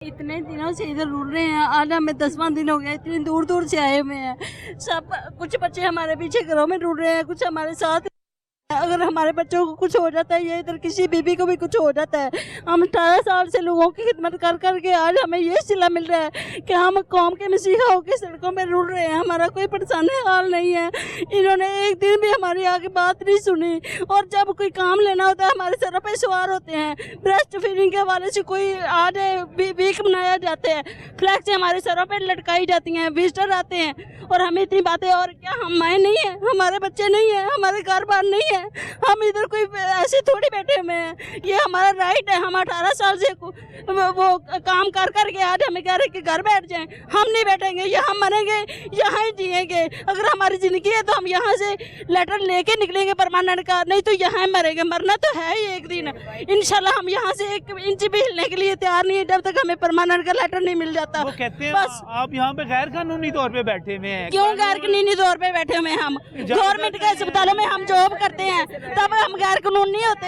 इतने दिनों से इधर रुल रहे हैं, आज हमें 10वां दिन हो गया। इतनी दूर दूर से आए हुए हैं सब। कुछ बच्चे हमारे पीछे घरों में रुल रहे हैं, कुछ हमारे साथ। अगर हमारे बच्चों को कुछ हो जाता है या इधर किसी बीबी को भी कुछ हो जाता है, हम 18 साल से लोगों की खिदमत कर करके आज हमें ये सिला मिल रहा है कि हम कौम के मसीहा होकर सड़कों में रुल रहे हैं। हमारा कोई परेशानी हाल नहीं है। इन्होंने एक दिन भी हमारी आगे बात नहीं सुनी, और जब कोई काम लेना होता है हमारे सरों पे सवार होते हैं। ब्रेस्ट फीडिंग के हवाले से कोई आज वीक मनाया जाता है, फ्लैक्स हमारे सरों पर लटकाई जाती हैं, विजिटर आते हैं, और हमें इतनी बातें। और क्या हम माएँ नहीं हैं? हमारे बच्चे नहीं हैं, हमारे घर बार नहीं है। हम इधर कोई ऐसे थोड़ी बैठे हुए हैं, ये हमारा राइट है। हम 18 साल से वो काम कर करके आज हमें कह रहे कि घर बैठ जाएं। हम नहीं बैठेंगे, यहाँ मरेंगे, यहाँ ही जिएंगे। अगर हमारी ज़िंदगी है तो हम यहाँ से लेटर लेके निकलेंगे परमानेंट का, नहीं तो यहाँ मरेंगे। मरना तो है ही एक दिन। इंशाल्लाह हम यहाँ से 1 इंच भी हिलने के लिए तैयार नहीं है जब तक हमें परमानेंट का लेटर नहीं मिल जाता। वो कहते हैं बस आप यहाँ पे गैर कानूनी तौर पे बैठे हुए हैं। क्यों गैर कानूनी तौर पे बैठे हुए हैं? हम गवर्नमेंट के अस्पतालों में हम जॉब करते हैं, तब हम गैर कानून नहीं होते।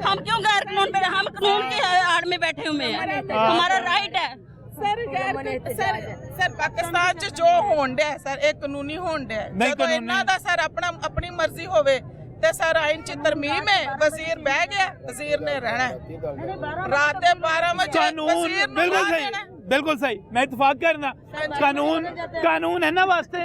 हम क्यों गैर कानून पे? हम कानून की आड़ में बैठे हुए हैं, हमारा राइट है। सर पाकिस्तान च जो होण डे सर एक कानूनी होण डे, ਜਦੋਂ ਇਹਨਾਂ ਦਾ ਸਰ ਆਪਣੀ ਮਰਜ਼ੀ ਹੋਵੇ ਤੇ ਸਰ ਆਇਨ ਚ ਤਰਮੀਮ ਹੈ। ਵਜ਼ੀਰ ਬਹਿ ਗਿਆ, ਵਜ਼ੀਰ ਨੇ ਰਹਿਣਾ ਰਾਤ ਦੇ 12 ਵਜੇ। कानून बिल्कुल सही, मैं इतफाक करना। कानून है ना वास्ते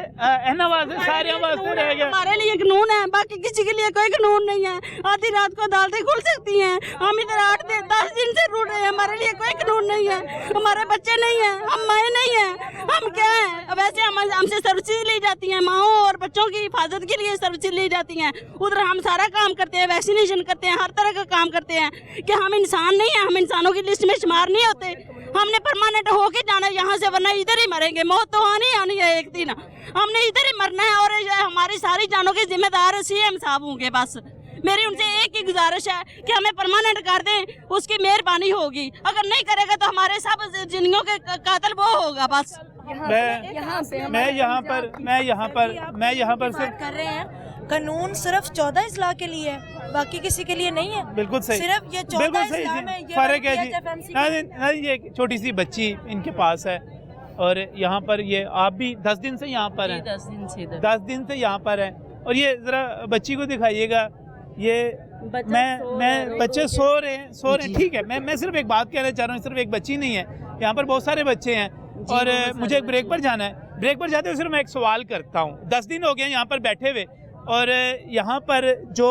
सारे वास्ते रह गया। हमारे लिए कानून है, बाकी किसी के लिए कोई कानून नहीं है। आधी रात को अदालतें खुल सकती हैं, हम इधर 8-10 दिन से रुल रहे हैं। हमारे लिए कोई कानून नहीं है, हमारे बच्चे नहीं हैं, हम माएँ नहीं हैं, हम क्या हैं? वैसे हमसे सर्विसेज ली जाती हैं, माओं और बच्चों की हिफाजत के लिए सर्विसेज ली जाती हैं। उधर हम सारा काम करते हैं, वैक्सीनेशन करते हैं, हर तरह का काम करते हैं। कि हम इंसान नहीं हैं? हम इंसानों की लिस्ट में शुमार नहीं होते? हमने परमानेंट होके जाना यहाँ से, वरना इधर ही मरेंगे। मौत तो आनी है एक दिन, हमने इधर ही मरना है। और हमारी सारी जानों के जिम्मेदार सीएम साहब होंगे। बस मेरी उनसे एक ही गुजारिश है कि हमें परमानेंट कर दें, उसकी मेहरबानी होगी। अगर नहीं करेगा तो हमारे सब जिंदगियों के कातिल वो होगा। बस मैं यहाँ पर सिर्फ कर रहे हैं। कानून सिर्फ 14 इस्लाह के लिए है, बाकी किसी के लिए नहीं है। बिल्कुल सही, सिर्फ ये 14 इस्लाह में ये फर्क है जी। ये छोटी सी बच्ची इनके पास है, और यहाँ पर ये आप भी 10 दिन से यहाँ पर हैं। 10 दिन से यहाँ पर हैं। और ये जरा बच्ची को दिखाइएगा। ये मैं बच्चे सो रहे हैं, ठीक है। मैं सिर्फ एक बात कहना चाह रहा हूँ, सिर्फ एक बच्ची नहीं है, यहाँ पर बहुत सारे बच्चे हैं। और मुझे एक ब्रेक पर जाना है। ब्रेक पर जाते हुए सिर्फ मैं एक सवाल करता हूँ। 10 दिन हो गए यहाँ पर बैठे हुए, और यहाँ पर जो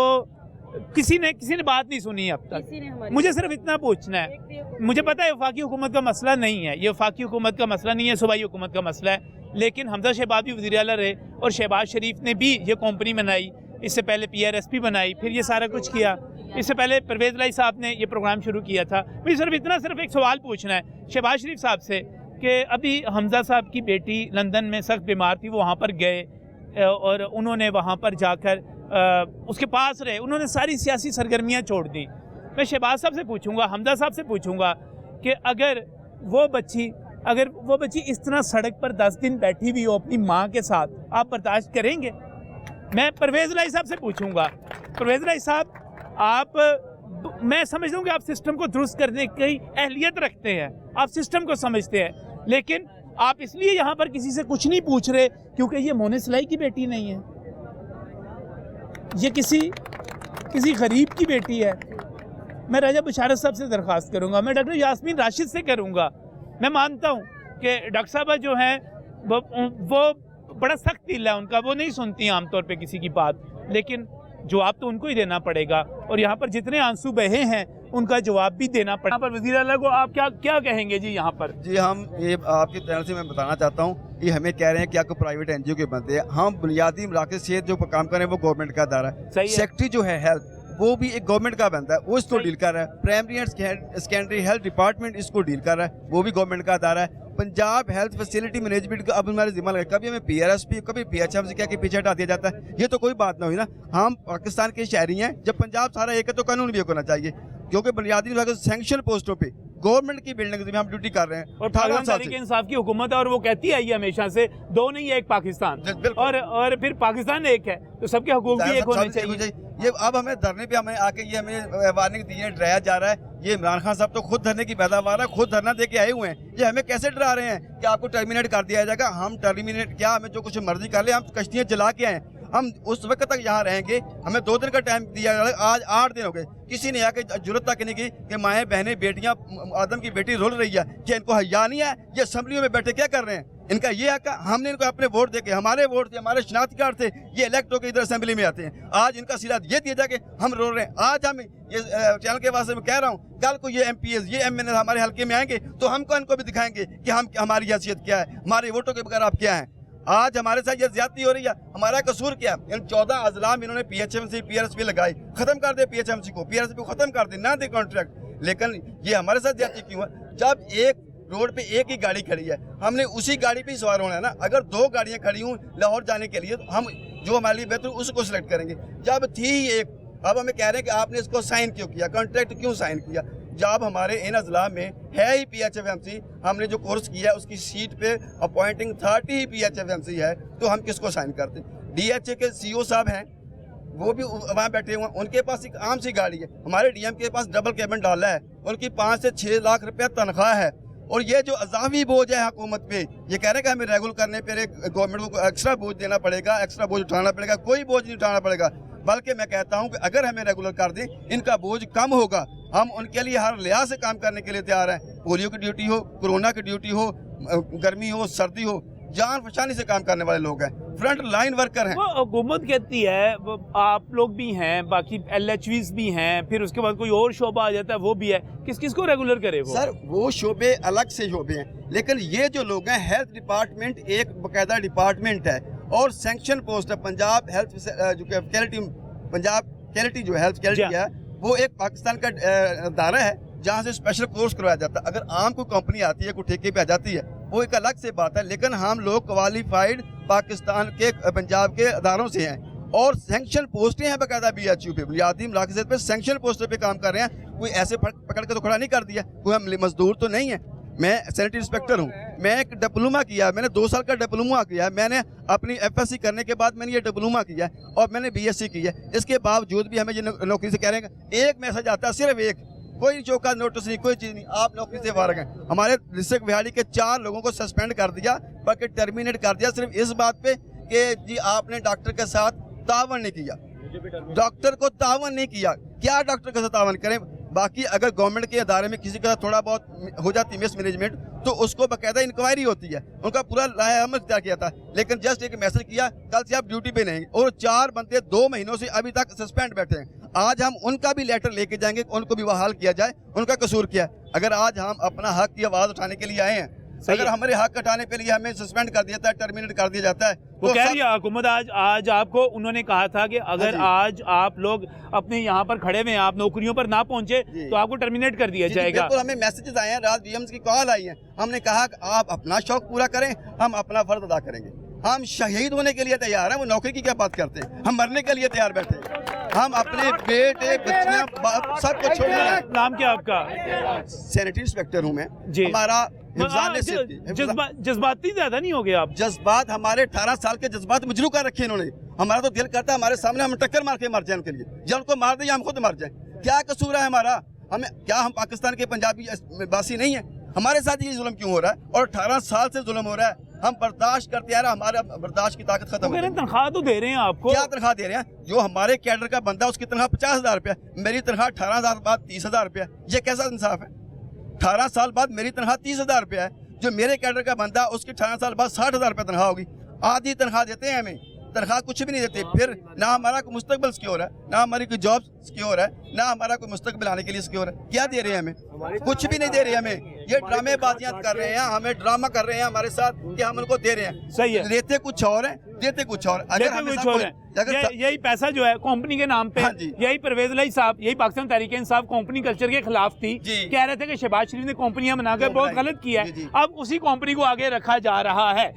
किसी ने बात नहीं सुनी अब तक। मुझे सिर्फ इतना पूछना है। मुझे पता है वफाकी हुकूमत का मसला नहीं है, ये वफाकी हुकूमत का मसला नहीं है, सूबाई हुकूमत का मसला है। लेकिन हमजा शहबाज भी वज़ीर आला रहे, और शहबाज शरीफ ने भी ये कंपनी बनाई, इससे पहले PRSP बनाई, फिर ये सारा कुछ किया। इससे पहले परवेज़ लाई साहब ने ये प्रोग्राम शुरू किया था। मुझे सिर्फ एक सवाल पूछना है शहबाज शरीफ साहब से कि अभी हमजा साहब की बेटी लंदन में सख्त बीमार थी, वो वहाँ पर गए और उन्होंने वहाँ पर जाकर उसके पास रहे, उन्होंने सारी सियासी सरगर्मियाँ छोड़ दी। मैं शहबाज साहब से पूछूंगा, हमजा साहब से पूछूंगा कि अगर वो बच्ची इस तरह सड़क पर 10 दिन बैठी हुई हो अपनी माँ के साथ, आप बर्दाश्त करेंगे? मैं परवेज़ लाई साहब से पूछूंगा। परवेज़ लाई साहब, मैं समझता हूँ कि आप सिस्टम को दुरुस्त करने की अहलियत रखते हैं, आप सिस्टम को समझते हैं, लेकिन आप इसलिए यहाँ पर किसी से कुछ नहीं पूछ रहे क्योंकि ये मोनिस लाई की बेटी नहीं है, ये किसी गरीब की बेटी है। मैं राजा बशारत साहब से दरख्वास्त करूँगा, मैं डॉक्टर यास्मीन राशिद से करूँगा। मैं मानता हूँ कि डॉक्टर साहब जो हैं वो बड़ा सख्त दिल है उनका, वो नहीं सुनती आमतौर पे किसी की बात, लेकिन जवाब तो उनको ही देना पड़ेगा। और यहाँ पर जितने आंसू बहे हैं उनका जवाब भी देना पड़ेगा। यहाँ पर वज़ीर आला को आप क्या कहेंगे जी? यहाँ पर जी हम ये आपके चैनल से मैं बताना चाहता हूँ, ये हमें कह रहे हैं कि आपको प्राइवेट NGO के बंदे हैं। हम बुनियादी मराकज़ सेहत जो काम कर रहे हैं वो गवर्नमेंट का अदारा है। सेक्रेटरी जो है हेल्थ वो भी एक गवर्नमेंट का बंदा है, वो इसको डील कर रहा है। Primary and secondary health department इसको डील कर रहा है, वो भी गवर्नमेंट का अदारा है। पंजाब हेल्थ फैसिलिटी मैनेजमेंट का अब हमारे जिम्मा लगा, कभी हमें PRSP कभी PHM से क्या कि पीछे हटा दिया जाता है। ये तो कोई बात ना हुई ना, हम पाकिस्तान के शहरी हैं। जब पंजाब सारा एक है तो कानून भी एक होना चाहिए, क्योंकि बुनियादी सैंक्शन पोस्टों पे गवर्नमेंट की बिल्डिंग में हम ड्यूटी कर रहे हैं। और 18 साल से इंसाफ की हुकूमत है, और वो कहती है ये हमेशा से दो नहीं है, एक पाकिस्तान, और फिर पाकिस्तान एक है तो सबके हुकूक भी एक होने चाहिए। ये अब हमें धरने पे हमें आके ये हमें वार्निंग दी है, डराया जा रहा है। ये इमरान खान साहब तो खुद धरने की पैदावार है, खुद धरना दे के आए हुए हैं। ये हमें कैसे डरा रहे हैं कि आपको टर्मिनेट कर दिया जाएगा। हम टर्मिनेट क्या, हमें जो कुछ मर्जी कर ले, हम कश्तियाँ जला के आए, हम उस वक्त तक यहाँ रहेंगे। हमें 2 दिन का टाइम दिया गया, आज 8 दिन हो गए। किसी ने आके जरूरत तक नहीं की कि माएँ बहनें बेटियाँ, आदम की बेटी रोल रही है, क्या इनको हया नहीं है? ये असेंबलियों में बैठे क्या कर रहे हैं? इनका ये हक, हमने इनको अपने वोट देके, हमारे वोट थे, हमारे शनाख्ती कार्ड थे, ये इलेक्ट होकर इधर असेंबली में आते हैं। आज इनका सिला ये दिया जाके हम रो रहे हैं। आज हम ये चैनल के वास्ते मैं कह रहा हूँ, कल को ये MPs, ये MNA हमारे हल्के में आएंगे तो हमको इनको भी दिखाएंगे कि हम, हमारी हैसियत क्या है, हमारे वोटों के बगैर आप क्या हैं। आज हमारे साथ ये ज्यादती हो रही है, हमारा कसूर क्या? इन 14 अजला में इन्होंने PHMC PRSP लगाई, खत्म कर दे PHMC को, PRSP को खत्म कर दे, ना दे कॉन्ट्रैक्ट। लेकिन ये हमारे साथ ज्यादती क्यों है? जब एक रोड पे एक ही गाड़ी खड़ी है, हमने उसी गाड़ी पे सवार होना है ना। अगर 2 गाड़ियां खड़ी हूँ लाहौर जाने के लिए, तो हम जो हमारे लिए बेहतर उसको सिलेक्ट करेंगे। जब थी ही एक, अब हमें कह रहे हैं कि आपने इसको साइन क्यों किया, कॉन्ट्रैक्ट क्यों साइन किया? जब हमारे इन अजला में है ही PHFMC, हमने जो कोर्स किया है उसकी सीट पे अपॉइंटिंग 30 ही PHFMC है, तो हम किसको साइन करते? DHA के CO साहब हैं, वो भी वहाँ बैठे हुए हैं, उनके पास एक आम सी गाड़ी है। हमारे DM के पास डबल कैबिन डाला है, उनकी 5 से 6 लाख रुपया तनख्वाह है। और ये जो अजाफी बोझ है हुकूमत पे, ये कह रहे हैं कि हमें रेगुलर करने पर गवर्नमेंट को एक्स्ट्रा बोझ देना पड़ेगा, एक्स्ट्रा बोझ उठाना पड़ेगा। कोई बोझ नहीं उठाना पड़ेगा, बल्कि मैं कहता हूं कि अगर हमें रेगुलर कर दें, इनका बोझ कम होगा। हम उनके लिए हर लिहाज से काम करने के लिए तैयार हैं। पोलियो की ड्यूटी हो, कोरोना की ड्यूटी हो, गर्मी हो, सर्दी हो, जान फशानी से काम करने वाले लोग हैं, फ्रंट लाइन वर्कर हैं। वो हुकूमत कहती है, वो आप लोग भी हैं, बाकी LHVs भी हैं, फिर उसके बाद कोई और शोबा आ जाता है, वो भी है। किस किस को रेगुलर करे वो? सर वो शोबे अलग से शोबे हैं, लेकिन ये जो लोग हैं, हेल्थ डिपार्टमेंट एक बाकायदा डिपार्टमेंट है और सैंक्शन पोस्ट है। पंजाब हेल्थ जो क्वालिटी, पंजाब क्वालिटी जो हेल्थ क्वालिटी है, वो एक पाकिस्तान का अदारा है जहाँ से स्पेशल कोर्स करवाया जाता है। अगर आम कोई कंपनी आती है, कोई ठेके पे आ जाती है, वो एक अलग से बात है। लेकिन हम लोग क्वालिफाइड पाकिस्तान के, पंजाब के अदारों से हैं और सैंक्शन पोस्टें हैं बाकायदा BHU पे, बुनियादी मराकज़ पे सैंक्शन पोस्टर पे काम कर रहे हैं। कोई ऐसे पकड़ के तो खड़ा नहीं कर दिया, कोई हम मजदूर तो नहीं है। मैं सैनिटरी इंस्पेक्टर हूँ, मैं एक डिप्लोमा किया, मैंने 2 साल का डिप्लोमा किया, मैंने अपनी FSC करने के बाद मैंने ये डिप्लोमा किया और मैंने BSc की है। इसके बावजूद भी हमें ये नौकरी से कह रहे हैं। एक मैसेज आता है, सिर्फ एक, कोई चौका नोटिस नहीं, कोई चीज़ नहीं, आप नौकरी से फारिग हैं। हमारे डिस्ट्रिक्ट बिहाड़ी के 4 लोगों को सस्पेंड कर दिया, बल्कि टर्मिनेट कर दिया, सिर्फ इस बात पे कि जी आपने डॉक्टर के साथ तावन नहीं किया। डॉक्टर को तावन नहीं किया, क्या डॉक्टर के साथ तावन करें? बाकी अगर गवर्नमेंट के अदारे में किसी का थोड़ा बहुत हो जाती है मिसमैनेजमेंट, तो उसको बाकायदा इंक्वायरी होती है, उनका पूरा लाहेअमल तय किया था। लेकिन जस्ट एक मैसेज किया, कल से आप ड्यूटी पे नहीं, और 4 बंदे 2 महीनों से अभी तक सस्पेंड बैठे हैं। आज हम उनका भी लेटर लेके जाएंगे, उनको भी बहाल किया जाए। उनका कसूर क्या है? अगर आज हम अपना हक की आवाज़ उठाने के लिए आए हैं, अगर हमारे हक हटाने के लिए हमें सस्पेंड कर दिया जाता है, टर्मिनेट कर दिया जाता है, वो तो कह रही है हुकूमत आज आपको, उन्होंने कहा था कि अगर आज आप लोग अपने यहाँ पर खड़े हुए, आप नौकरियों पर ना पहुँचे तो आपको टर्मिनेट कर दिया जाएगा। बिल्कुल, हमें मैसेजेस आए हैं, रात DMs की कॉल आई है। हमने कहा कि आप अपना शौक पूरा करें, हम अपना फर्ज अदा करेंगे। हम शहीद होने के लिए तैयार हैं, वो नौकरी की क्या बात करते हैं? हम मरने के लिए तैयार बैठे हैं। हम अपने बेटे, बच्चियां, सब कुछ छोड़ रहे हैं। नाम क्या आपका? सैनिटरी इंस्पेक्टर हूँ मैं जी। हमारा जज्बाती ज्यादा नहीं हो गए आप? जज्बात, हमारे 18 साल के जज्बात मजरू कर रखे इन्होंने। हमारा तो दिल करता है हमारे सामने हम टक्कर मार के मर जाए उनके लिए, या उनको मार दे या हम खुद मर जाए। क्या कसूर है हमारा? हमें क्या, हम पाकिस्तान के पंजाबी वासी नहीं है? हमारे साथ ये जुल्म क्यों हो रहा है? और 18 साल से जुल्म हो रहा है, हम बर्दाश्त करते आ रहे हैं, हमारा बर्दाश्त की ताकत खत्म हो गई। तनख्वाह तो दे रहे हैं आपको? क्या तनख्वाह दे रहे हैं? जो हमारे कैडर का बंदा, उसकी तनख्वाह 50,000 रुपया, मेरी तनख्वाह 18,000 बाद 30,000 रुपया। ये कैसा इंसाफ है? 18 साल बाद मेरी तनख्वाह 30,000 रुपया है, जो मेरे कैडर का बंदा, उसकी 18 साल बाद 60,000 रुपया तनख्वाह होगी। आधी तनख्वाह देते हैं हमें, तनख्वाह कुछ भी नहीं देते। फिर ना हमारा कोई मुस्तकबिल सिक्योर है, ना हमारी कोई जॉब सिक्योर है, ना हमारा कोई मुस्तकबिल आने के लिए सिक्योर है। क्या दे रहे हैं हमें? कुछ भी नहीं दे रहे हमें। ये ड्रामेबाजियां कर रहे हैं, हमें ड्रामा कर रहे हैं हमारे साथ कि हम उनको दे रहे हैं। सही है, लेते कुछ और है, देते कुछ और। यही पैसा जो है कंपनी के नाम पे, यही परवेज लाई साहब, यही पाकिस्तान तहरीक इंसाफ कंपनी कल्चर के खिलाफ थी, कह रहे थे कि शहबाज शरीफ ने कंपनियां बनाकर बहुत गलत किया है। अब उसी कंपनी को आगे रखा जा रहा है।